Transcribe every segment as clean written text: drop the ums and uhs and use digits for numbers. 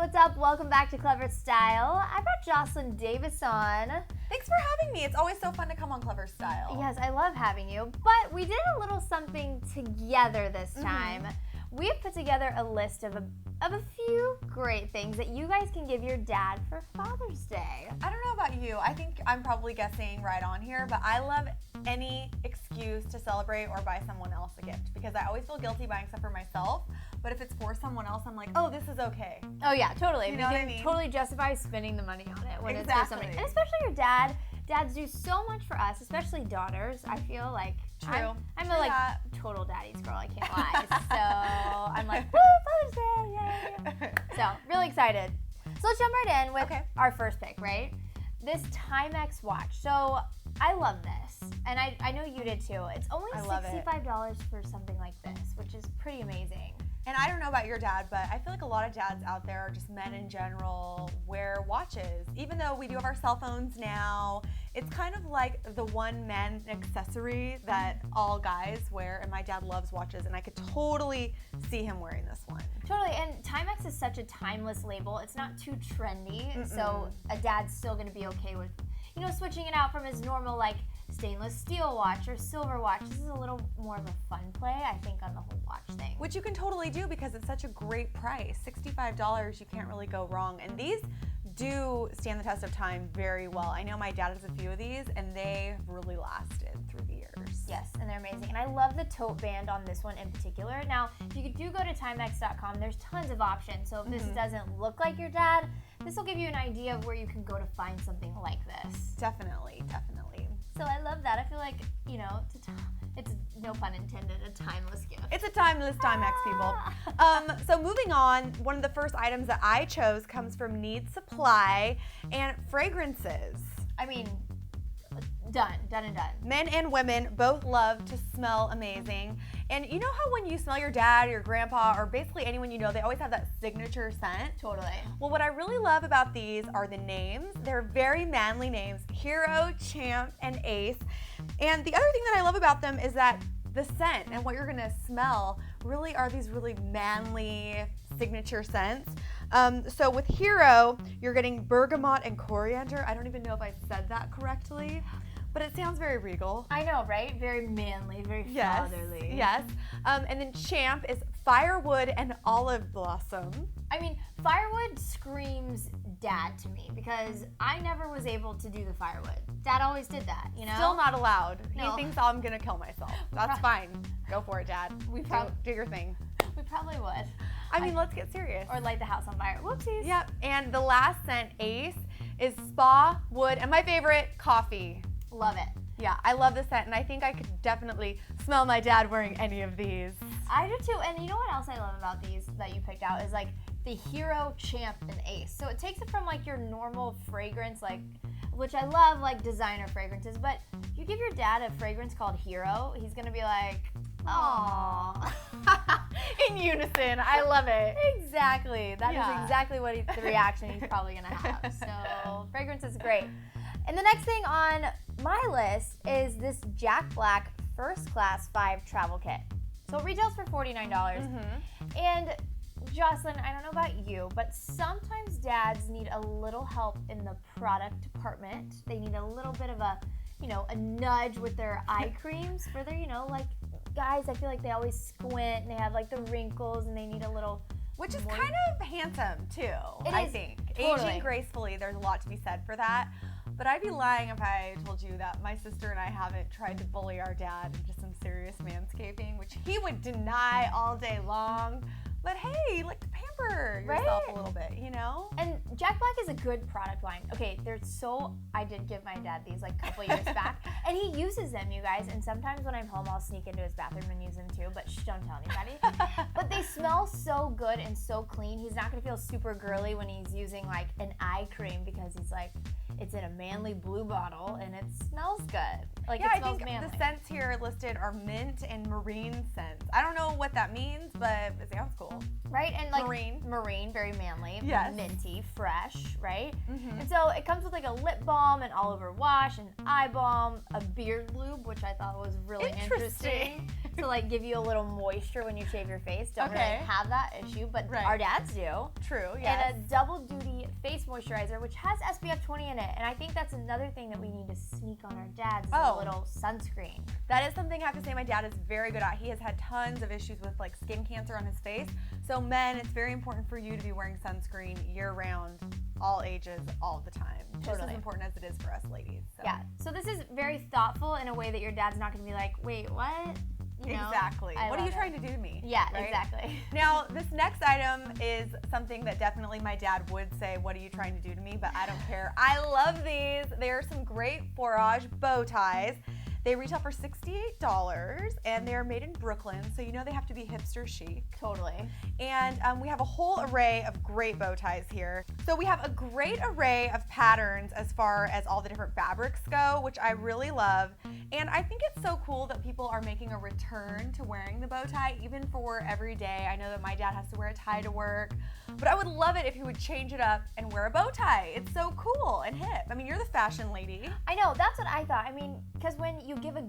what's up? Welcome back to ClevverStyle. I brought Joslyn Davis on. Thanks for having me. It's always so fun to come on ClevverStyle. Yes, I love having you. But we did a little something together this time. We have put together a list of a few great things that you guys can give your dad for Father's Day. I don't know about you. I think I'm probably guessing right on here, but I love any excuse to celebrate or buy someone else a gift because I always feel guilty buying stuff for myself. But if it's for someone else, I'm like, oh, this is okay. Oh yeah, totally. You know what I mean? Totally justify spending the money on it when it's Exactly. for somebody. And especially your dad. Dads do so much for us, especially daughters. I feel like True. I'm True a that. total daddy's girl. I can't lie. So I'm like, woo, Father's Day, yay! So really excited. So let's jump right in with our first pick, right? This Timex Watch. So I love this, and I know you did too. It's only $65 for something like this, which is pretty amazing. And I don't know about your dad, but I feel like a lot of dads out there, or just men in general, wear watches. Even though we do have our cell phones now, it's kind of like the one man accessory that all guys wear, and my dad loves watches, and I could totally see him wearing this one. Totally, and Timex is such a timeless label. It's not too trendy, so a dad's still gonna be okay with, switching it out from his normal, stainless steel watch or silver watch. This is a little more of a fun play, I think, on the whole watch thing. Which you can totally do because it's such a great price. $65, you can't really go wrong. And these do stand the test of time very well. I know my dad has a few of these, and they have really lasted through the years. Yes, and they're amazing. And I love the tote band on this one in particular. Now, if you do go to Timex.com, there's tons of options. So if this doesn't look like your dad, this will give you an idea of where you can go to find something like this. Definitely, definitely. So I love that. I feel like, it's no pun intended, a timeless gift. It's a timeless Timex, people. So moving on, one of the first items that I chose comes from Need Supply and fragrances. I mean, done and done. Men and women both love to smell amazing. And you know how when you smell your dad, your grandpa, or basically anyone you know, they always have that signature scent? Totally. Well, what I really love about these are the names. They're very manly names: Hero, Champ, and Ace. And the other thing that I love about them is that the scent and what you're gonna smell really are these really manly signature scents. So with Hero, you're getting bergamot and coriander. I don't even know if I said that correctly, but it sounds very regal. I know, right? Very manly, very fatherly. Yes. And then Champ is firewood and olive blossom. I mean, firewood screams dad to me because I never was able to do the firewood. Dad always did that, Still not allowed. No. He thinks I'm gonna kill myself. That's fine. Go for it, Dad. Do your thing. We probably would. I mean, let's get serious. Or light the house on fire. Whoopsies. Yep. And the last scent, Ace, is spa, wood, and my favorite, coffee. Love it. Yeah, I love the scent, and I think I could definitely smell my dad wearing any of these. I do too. And you know what else I love about these that you picked out is the Hero, Champ, and Ace. So it takes it from your normal fragrance, which I love, designer fragrances, but if you give your dad a fragrance called Hero, he's gonna be like, aww. In unison, I love it. Exactly. That is exactly what the reaction he's probably gonna have. So fragrance is great. And the next thing on my list is this Jack Black First Class 5 travel kit. So it retails for $49. And Joslyn, I don't know about you, but sometimes dads need a little help in the product department. They need a little bit of a nudge with their eye creams for their, guys, I feel like they always squint and they have the wrinkles and they need a little. Which is kind of handsome too, I think. Totally. Aging gracefully, there's a lot to be said for that. But I'd be lying if I told you that my sister and I haven't tried to bully our dad into some serious manscaping, which he would deny all day long. But hey, pamper yourself a little bit, And Jack Black is a good product line. Okay, I did give my dad these a couple years back, and he uses them, you guys. And sometimes when I'm home, I'll sneak into his bathroom and use them too, but don't tell anybody. But they smell so good and so clean. He's not gonna feel super girly when he's using an eye cream because he's it's in a manly blue bottle and it smells good. It I smells think manly. the scents here listed are mint and marine scents. I don't know what that means, but it sounds cool. Right? And like Marine, very manly, yes. minty, fresh, right? Mm-hmm. And so it comes with like a lip balm, an all over wash, an eye balm, a beard lube, which I thought was really interesting to like give you a little moisture when you shave your face. Don't really have that issue, but our dads do. True, yes. And a double duty face moisturizer, which has SPF 20 in it. And I think that's another thing that we need to sneak on our dads is a little sunscreen. That is something I have to say my dad is very good at. He has had tons of issues with like skin cancer on his face. So men, it's very important for you to be wearing sunscreen year round, all ages, all the time. Just as important as it is for us ladies. So. Yeah. So this is very thoughtful in a way that your dad's not going to be like, wait, what? You know? Exactly. What are you trying to do to me? Yeah, exactly. Now, this next item is something that definitely my dad would say, what are you trying to do to me? But I don't care. I love these. They are some great forage bow ties. They retail for $68, and they're made in Brooklyn, so you know they have to be hipster chic. Totally. And we have a whole array of great bow ties here. So we have a great array of patterns as far as all the different fabrics go, which I really love. And I think it's so cool that people are making a return to wearing the bow tie, even for every day. I know that my dad has to wear a tie to work, but I would love it if he would change it up and wear a bow tie. It's so cool and hip. I mean, you're the fashion lady. I know, that's what I thought. I mean, because when you give a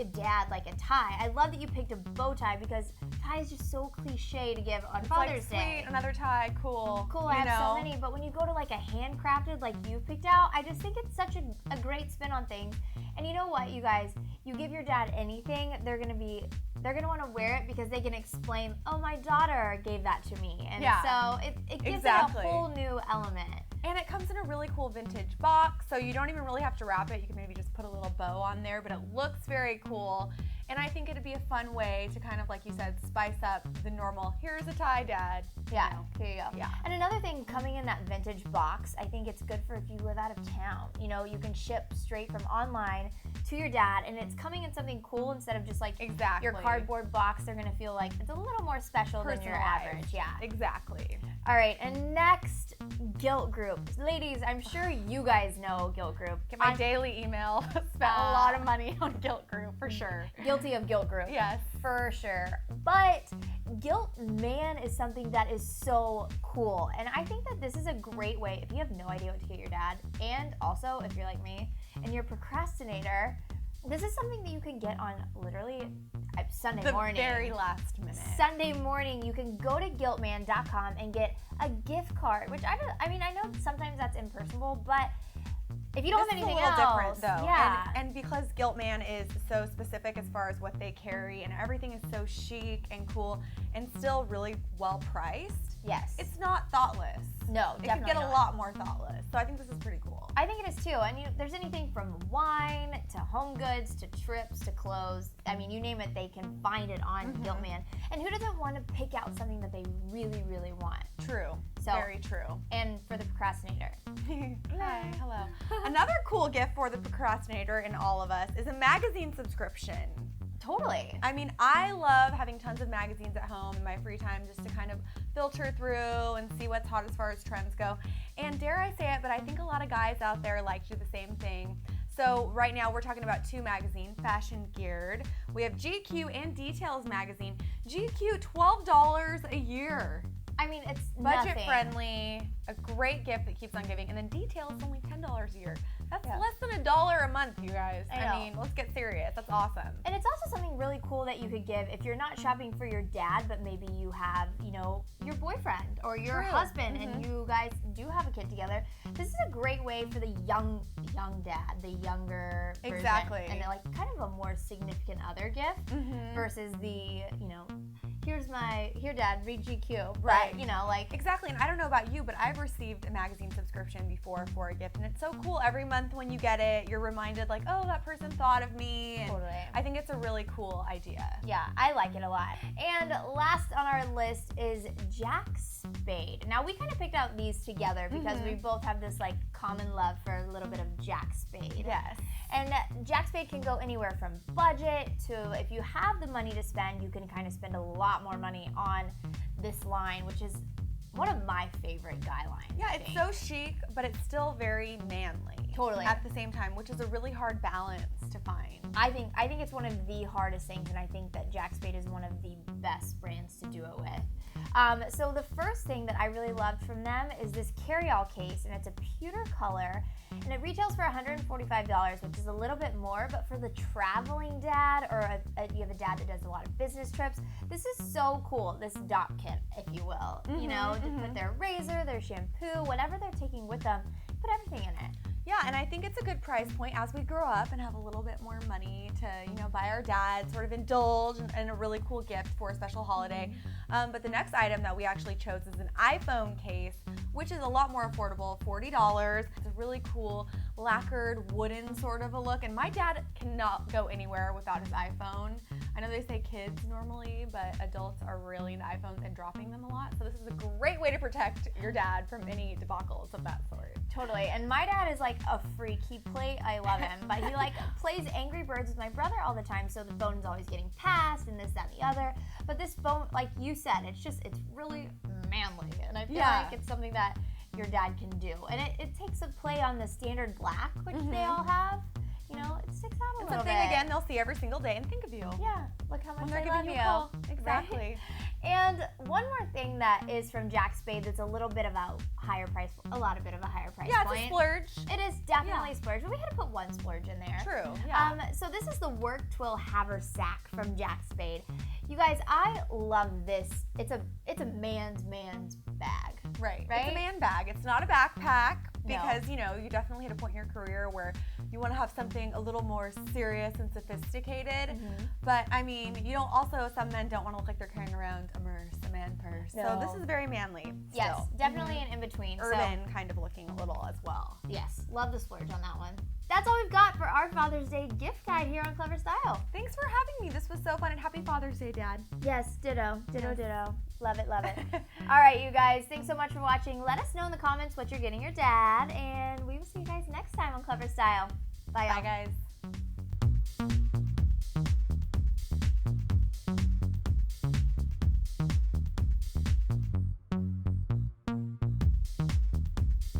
dad like a tie, I love that you picked a bow tie because tie is just so cliche to give on Father's Day. Sweet, another tie, cool. Cool, I have so many, but when you go to like a handcrafted like you picked out, I just think it's such a great spin on things. And you know what, you guys, you give your dad anything, they're gonna want to wear it because they can explain, oh, my daughter gave that to me. And so it gives it a whole new element. And it comes in a really cool vintage box, so you don't even really have to wrap it. You can maybe just put a little bow on there, but it looks very cool. And I think it'd be a fun way to kind of, like you said, spice up the normal, here's a tie, Dad. Yeah, here you go. Yeah. And another thing, coming in that vintage box, I think it's good for if you live out of town. You know, you can ship straight from online to your dad, and it's coming in something cool instead of just like your cardboard box. They're going to feel like it's a little more special than your average. Yeah. Exactly. All right, and next, Guilt Group. Ladies, I'm sure you guys know Guilt Group. Get my daily email. Spent a lot of money on Guilt Group, for sure. Guilty of Guilt Group. Yes. For sure. But Guilt Man is something that is so cool. And I think that this is a great way, if you have no idea what to get your dad, and also if you're like me, and you're a procrastinator, this is something that you can get on literally Sunday morning. The very last minute. Sunday morning, you can go to guiltman.com and get a gift card, which I know sometimes that's impersonable, but if you don't have anything else, different though. Yeah. And because Guilt Man is so specific as far as what they carry, and everything is so chic and cool and still really well priced. Yes. It's not thoughtless. No, it definitely could get not. a lot more thoughtless. So I think this is pretty cool. I think it is too. And there's anything from wine to home goods to trips to clothes. I mean, you name it, they can find it on Guilt Man. And who doesn't want to pick out something that they really, really want? True. So, very true. And for the procrastinator. Hi, hello. Another cool gift for the procrastinator in all of us is a magazine subscription. Totally. I mean, I love having tons of magazines at home in my free time just to kind of filter through and see what's hot as far as trends go. And dare I say it, but I think a lot of guys out there like to do the same thing. So right now we're talking about two magazines, Fashion Geared. We have GQ and Details magazine. GQ, $12 a year. I mean, it's budget nothing. Friendly, a great gift that keeps on giving. And then Details, only $10 a year. That's less than $1 a month, you guys. I mean, let's get serious. That's awesome. And it's also something really cool that you could give if you're not shopping for your dad, but maybe you have, your boyfriend or your husband, and you guys do have a kid together. This is a great way for the young dad, the younger version, exactly, and like kind of a more significant other gift versus the, here dad, read GQ, right? But, exactly. And I don't know about you, but I've received a magazine subscription before for a gift, and it's so cool. Every month when you get it, you're reminded like, oh, that person thought of me. And totally. I think it's a really cool idea. Yeah, I like it a lot. And last on our list is Jack Spade. Now we kind of picked out these together because we both have this like common love for a little bit of Jack Spade. Yes. And Jack Spade can go anywhere from budget to, if you have the money to spend, you can kind of spend a lot more money on this line, which is one of my favorite guy lines. Yeah, it's so chic, but it's still very manly. Totally. At the same time, which is a really hard balance to find. I think it's one of the hardest things, and I think that Jack Spade is one of the best brands to do it with. So the first thing that I really loved from them is this carry-all case, and it's a pewter color, and it retails for $145, which is a little bit more, but for the traveling dad, or you have a dad that does a lot of business trips, this is so cool, this dock kit, if you will. You know, to put their razor, their shampoo, whatever they're taking with them, put everything in it. Yeah, and I think it's a good price point as we grow up and have a little bit more money to, you know, buy our dad, sort of indulge in a really cool gift for a special holiday. But the next item that we actually chose is an iPhone case, which is a lot more affordable, $40. It's a really cool lacquered wooden sort of a look, and my dad cannot go anywhere without his iPhone. I know they say kids normally, but adults are really into iPhones and dropping them a lot, so this is a great way to protect your dad from any debacles of that sort. Totally. And my dad is like a freak. I love him, but he like plays Angry Birds with my brother all the time, so the phone's always getting passed and this, that, and the other. But this phone, like you said, it's really manly, and I feel like it's something that your dad can do. And it takes a play on the standard black, which they all have. You know, it sticks out a little bit. It's something, again, they'll see every single day and think of you. Yeah, look how much when they're they love giving you. A call. Exactly. Right? And one more thing that is from Jack Spade that's a little bit of a higher price, a bit of a higher price point. Yeah, it's a splurge. It is definitely a splurge, but we had to put one splurge in there. True, yeah. So this is the Work Twill Haversack from Jack Spade. You guys, I love this. It's a man's bag. Right. It's a man bag. It's not a backpack because, you know, you definitely hit a point in your career where you want to have something a little more serious and sophisticated. But, I mean, some men don't want to look like they're carrying around a man purse. No. So this is very manly. Yes, definitely an in-between. Urban kind of looking a little as well. Yes, love the splurge on that one. That's all we've got for our Father's Day gift guide here on ClevverStyle. Thanks for having me. This was so fun, and happy Father's Day, Dad. Yes, ditto. Love it. All right, you guys, thanks so much for watching. Let us know in the comments what you're getting your dad, and we will see you guys next time on ClevverStyle. Bye, y'all. Bye, guys.